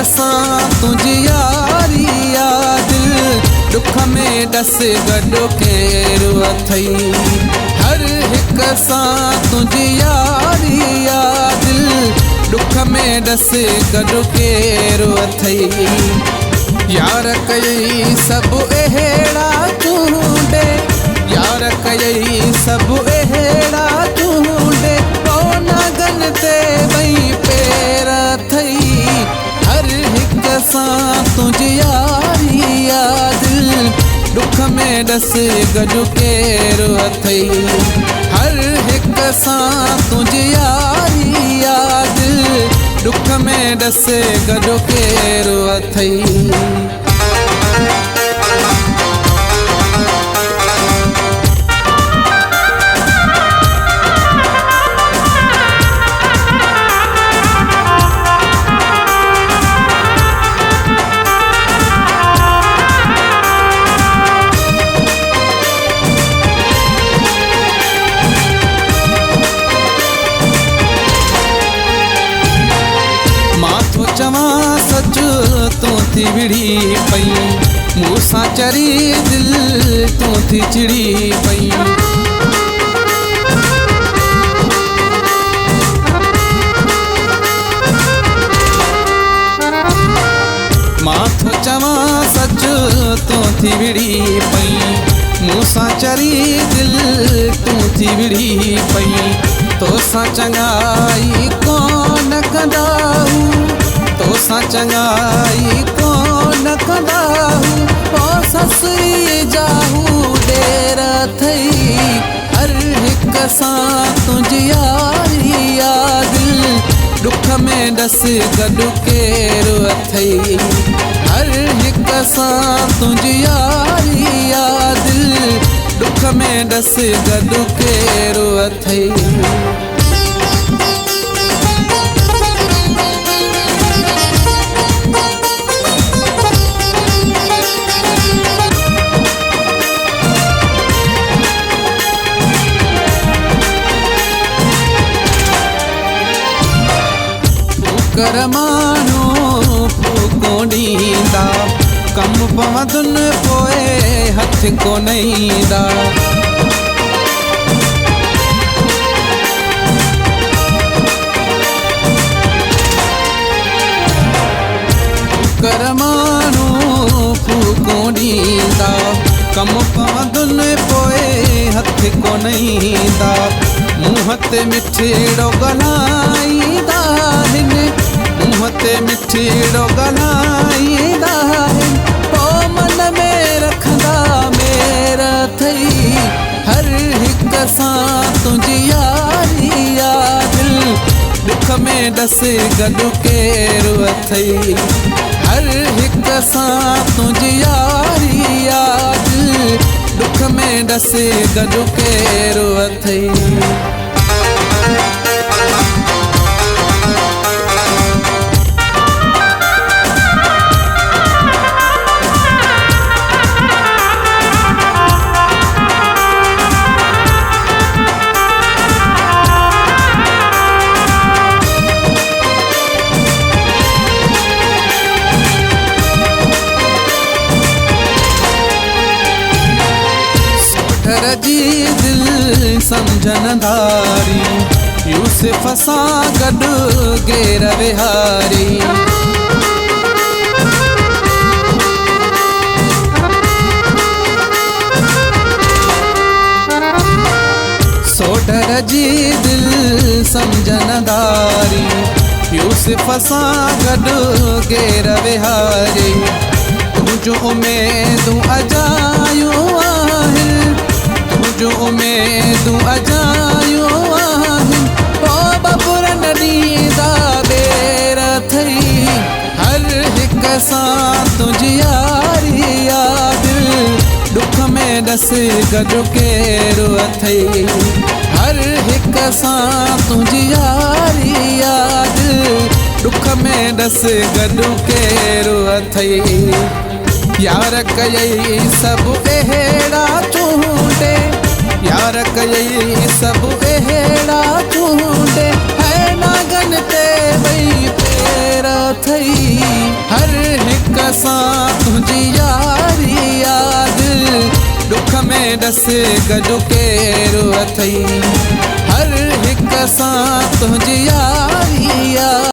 सां तुंहिंजी यारी दिल दुख में डस गॾु केरु अथई। हर हिक सां तुंहिंजी यारी दिल दुख में डस गॾु केरु अथई। यार कयई सभु अहिड़ा चूंडे, यार कयई सभु अहिड़ा चूंडे, नागन ते ॿई पेर अथई। हर हिक सां तुंहिंजी यारी दिल दुख में डस गॾु केरु अथई। हर हिक सां तुंहिंजी यारी दिल दुख में डस गॾु केरु अथई। चवां सच तूं थी विढ़ी पई, मूंसां चरी दिल तूं थी चिड़ी पई। मां थो चवां सच तूं थी विढ़ी पई, मूंसां चरी दिल तूं थी विढ़ी पई। तोसां चङाई कोन कंदाहूं, तोसां चङाई कोन कंदाहूं, पोइ ससुरी जाहू ॾेर अथई। हर हिक सां तुंहिंजी यारी दिल दुख में डस गॾु केरु अथई। हर हिक सां तुंहिंजी यारी दिल दुख में डस गॾु केरु अथई। कर मानो फूको ॾींदा, कम पवंदुन पोइ हथ कोन ईंदा। कर मानो फूको ॾींदा, कम पवंदुन पोइ हथ कोन ईंदा। मुंहं ते मिठड़ो ॻाल्हाईंदा आहिनि, मुंहं ते मिठड़ो ॻाल्हाईंदा आहिनि, पोइ मन में रखंदा मेर अथई। हर हिक सां तुंहिंजी यारी दिल दुख में डस गॾु केरु अथई। हर हिक सां तुंहिंजी यारी दिल दुख में डस गॾु केरु अथई। जी दिल समझनदारी, यूसुफ सां गॾु गेर विहारी। सोढर जी दिल समझनदारी, यूसुफ सां गॾु गेर विहारी। तुंहिंजो उमेदूं अजायूं आहिनि, तुंहिंजो उमेदूं अजायूं आहिनि, पोइ बबुर न ॾींदा ॿेर अथई। हर हिक सां तुंहिंजी यारी दिल दुख में डस गॾु केरु अथई। हर हिक सां तुंहिंजी यारी दिल दुख में डस गॾु केरु अथई। यार कयई सभु अहिड़ा चूंडे, यार कयई सभु अहिड़ा चूंडे, है नागन ते ॿई पेर अथई। सां तुंहिंजी यारी यादि दुख में डस गॾु केरु अथई हर हिक सां तुंहिंजी यारी यादि